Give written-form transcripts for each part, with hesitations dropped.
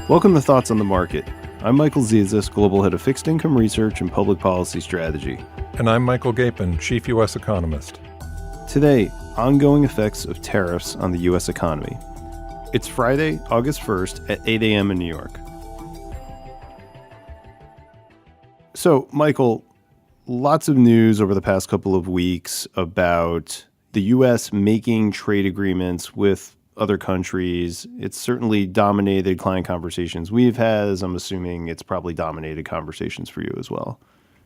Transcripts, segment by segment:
Welcome to Thoughts on the Market. I'm Michael Zezas, Global Head of Fixed Income Research and Public Policy Strategy. And I'm Michael Gapen, Chief U.S. Economist. Today, ongoing effects of tariffs on the U.S. economy. It's Friday, August 1st at 8 a.m. in New York. So, Michael, lots of news over the past couple of weeks about the U.S. making trade agreements with other countries. It's certainly dominated client conversations we've had, as I'm assuming it's probably dominated conversations for you as well.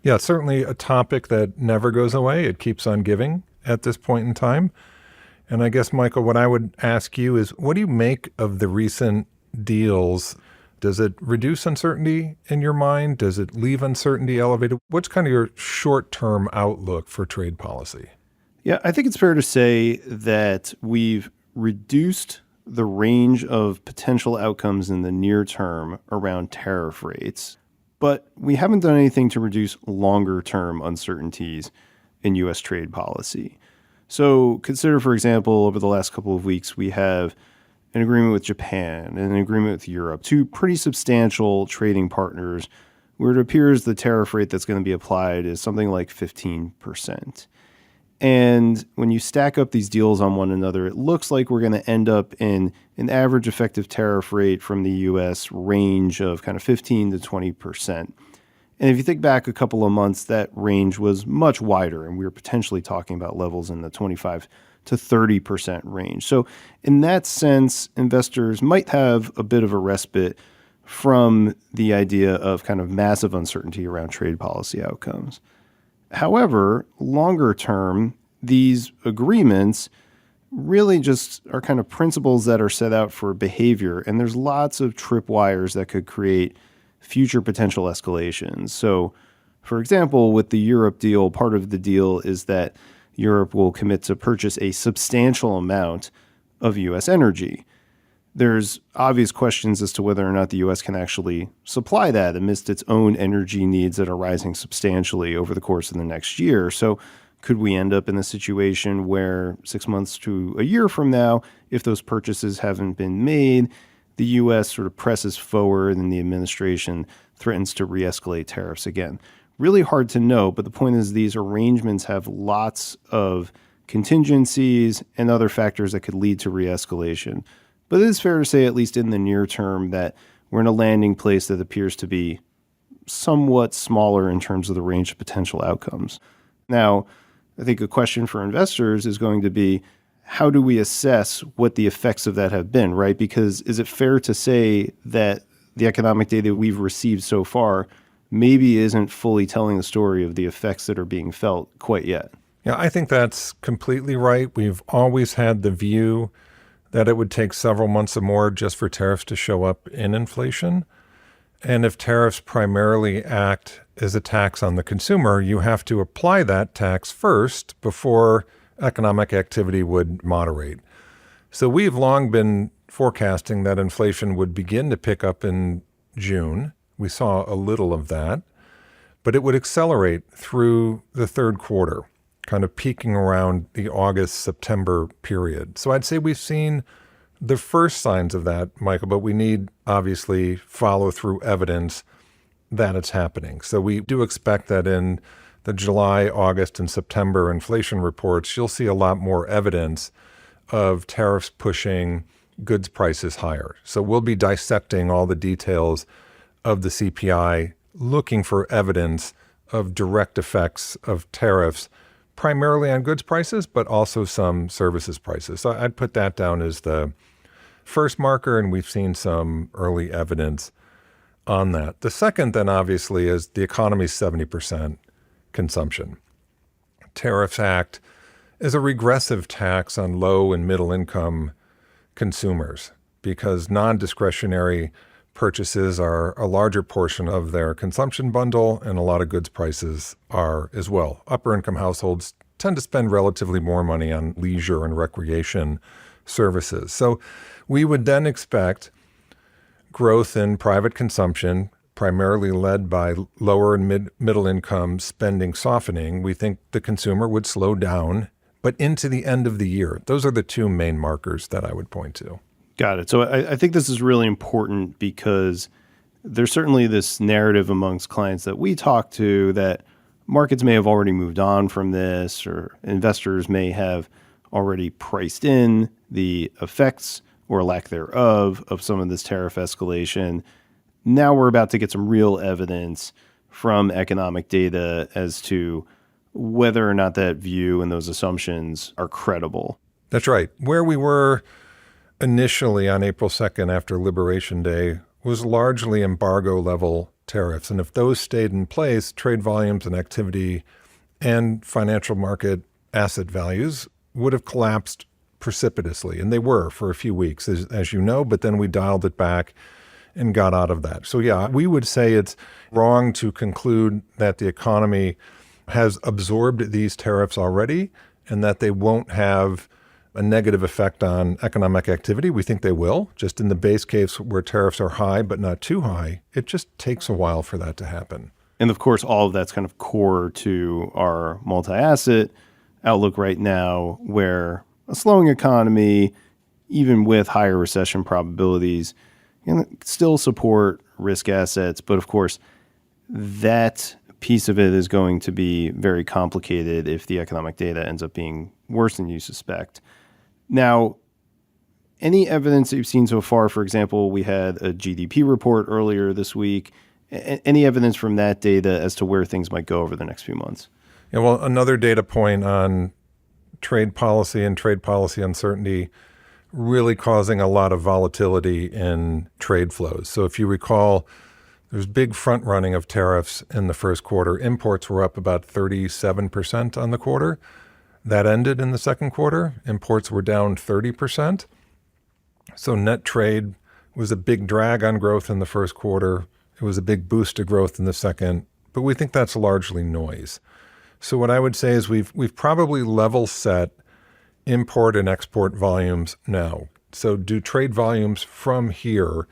Yeah, it's certainly a topic that never goes away. It keeps on giving at this point in time. And I guess, Michael, what I would ask you is, what do you make of the recent deals? Does it reduce uncertainty in your mind? Does it leave uncertainty elevated? What's kind of your short-term outlook for trade policy? Yeah, I think it's fair to say that we've reduced the range of potential outcomes in the near term around tariff rates, but we haven't done anything to reduce longer-term uncertainties in U.S. trade policy. So consider, for example, over the last couple of weeks, we have an agreement with Japan and an agreement with Europe, two pretty substantial trading partners, where it appears the tariff rate that's going to be applied is something like 15%. And when you stack up these deals on one another, it looks like we're going to end up in an average effective tariff rate from the U.S. range of kind of 15 to 20%. And if you think back a couple of months, that range was much wider, and we were potentially talking about levels in the 25 to 30% range. So in that sense, investors might have a bit of a respite from the idea of kind of massive uncertainty around trade policy outcomes. However, longer term, these agreements really just are kind of principles that are set out for behavior, and there's lots of tripwires that could create future potential escalations. So, for example, with the Europe deal, part of the deal is that Europe will commit to purchase a substantial amount of U.S. energy. There's obvious questions as to whether or not the U.S. can actually supply that amidst its own energy needs that are rising substantially over the course of the next year. So could we end up in a situation where 6 months to a year from now, if those purchases haven't been made, the U.S. sort of presses forward and the administration threatens to re-escalate tariffs again? Really hard to know, but the point is these arrangements have lots of contingencies and other factors that could lead to re-escalation. But it is fair to say, at least in the near term, that we're in a landing place that appears to be somewhat smaller in terms of the range of potential outcomes. Now, I think a question for investors is going to be, how do we assess what the effects of that have been, right? Because is it fair to say that the economic data we've received so far maybe isn't fully telling the story of the effects that are being felt quite yet? Yeah, I think that's completely right. We've always had the view that it would take several months or more just for tariffs to show up in inflation. And if tariffs primarily act as a tax on the consumer, you have to apply that tax first before economic activity would moderate. So we've long been forecasting that inflation would begin to pick up in June. We saw a little of that, but it would accelerate through the third quarter, kind of peaking around the August-September period. So I'd say we've seen the first signs of that, Michael, but we need, obviously, follow-through evidence that it's happening. So we do expect that in the July, August, and September inflation reports, you'll see a lot more evidence of tariffs pushing goods prices higher. So we'll be dissecting all the details of the CPI, looking for evidence of direct effects of tariffs, primarily on goods prices, but also some services prices. So I'd put that down as the first marker, and we've seen some early evidence on that. The second, then, obviously, is the economy's 70% consumption. Tariffs act as a regressive tax on low and middle income consumers because non-discretionary purchases are a larger portion of their consumption bundle, and a lot of goods prices are as well. Upper income households tend to spend relatively more money on leisure and recreation services. So we would then expect growth in private consumption, primarily led by lower and middle income spending softening. We think the consumer would slow down, but into the end of the year. Those are the two main markers that I would point to. Got it. So I think this is really important because there's certainly this narrative amongst clients that we talk to that markets may have already moved on from this, or investors may have already priced in the effects or lack thereof of some of this tariff escalation. Now we're about to get some real evidence from economic data as to whether or not that view and those assumptions are credible. That's right. Where we were initially on April 2nd after Liberation Day was largely embargo level tariffs. And if those stayed in place, trade volumes and activity and financial market asset values would have collapsed precipitously. And they were for a few weeks, as you know, but then we dialed it back and got out of that. So yeah, we would say it's wrong to conclude that the economy has absorbed these tariffs already and that they won't have a negative effect on economic activity. We think they will. Just in the base case where tariffs are high but not too high, it just takes a while for that to happen. And of course, all of that's kind of core to our multi-asset outlook right now, where a slowing economy, even with higher recession probabilities, can still support risk assets. But of course, that piece of it is going to be very complicated if the economic data ends up being worse than you suspect. Now, any evidence that you've seen so far, for example, we had a GDP report earlier this week, any evidence from that data as to where things might go over the next few months? Yeah, well, another data point on trade policy and trade policy uncertainty really causing a lot of volatility in trade flows. So if you recall, there's big front running of tariffs in the first quarter. Imports were up about 37% on the quarter. That ended in the second quarter. Imports were down 30%. So net trade was a big drag on growth in the first quarter. It was a big boost to growth in the second, but we think that's largely noise. So what I would say is we've probably level set import and export volumes now. So do trade volumes from here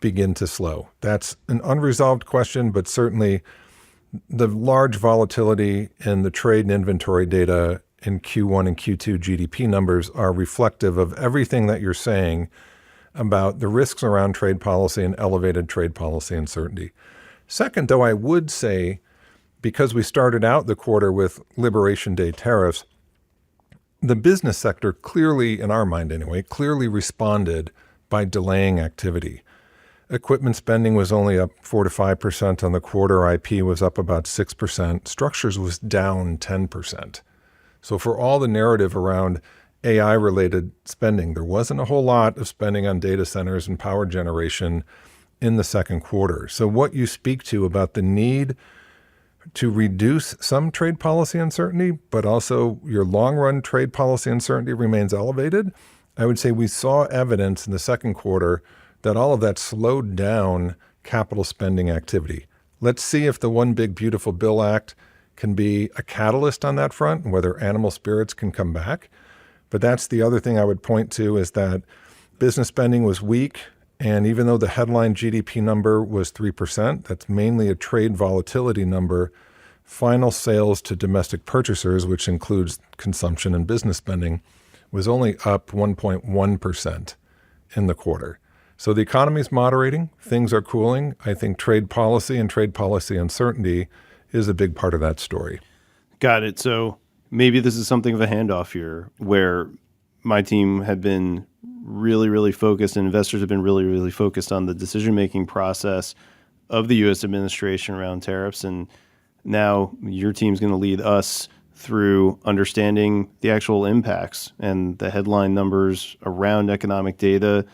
begin to slow? That's an unresolved question, but certainly the large volatility in the trade and inventory data in Q1 and Q2 GDP numbers are reflective of everything that you're saying about the risks around trade policy and elevated trade policy uncertainty. Second, though, I would say, because we started out the quarter with Liberation Day tariffs, the business sector clearly, in our mind anyway, clearly responded by delaying activity. Equipment spending was only up 4 to 5% on the quarter. IP was up about 6%. Structures was down 10%. So for all the narrative around AI-related spending, there wasn't a whole lot of spending on data centers and power generation in the second quarter. So what you speak to about the need to reduce some trade policy uncertainty, but also your long-run trade policy uncertainty remains elevated, I would say we saw evidence in the second quarter that all of that slowed down capital spending activity. Let's see if the One Big Beautiful Bill Act can be a catalyst on that front and whether animal spirits can come back. But that's the other thing I would point to is that business spending was weak. And even though the headline GDP number was 3%, that's mainly a trade volatility number, final sales to domestic purchasers, which includes consumption and business spending, was only up 1.1% in the quarter. So the economy is moderating, things are cooling. I think trade policy and trade policy uncertainty is a big part of that story. Got it. So maybe this is something of a handoff here where my team had been really, really focused and investors have been really, really focused on the decision-making process of the U.S. administration around tariffs. And now your team's going to lead us through understanding the actual impacts, and the headline numbers around economic data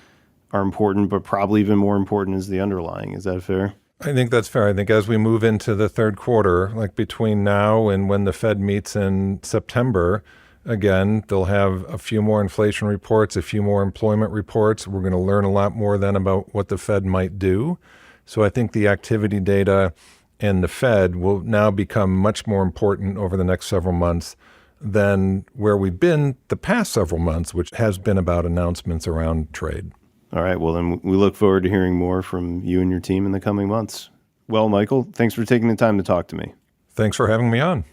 are important, but probably even more important is the underlying. Is that fair? I think that's fair. I think as we move into the third quarter, like between now and when the Fed meets in September, again, they'll have a few more inflation reports, a few more employment reports. We're going to learn a lot more then about what the Fed might do. So I think the activity data and the Fed will now become much more important over the next several months than where we've been the past several months, which has been about announcements around trade. All right. Well, then we look forward to hearing more from you and your team in the coming months. Well, Michael, thanks for taking the time to talk to me. Thanks for having me on.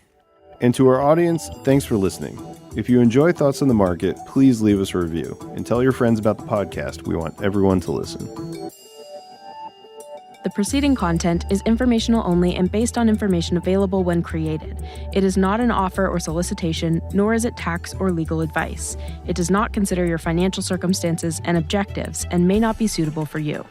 And to our audience, thanks for listening. If you enjoy Thoughts on the Market, please leave us a review and tell your friends about the podcast. We want everyone to listen. The preceding content is informational only and based on information available when created. It is not an offer or solicitation, nor is it tax or legal advice. It does not consider your financial circumstances and objectives and may not be suitable for you.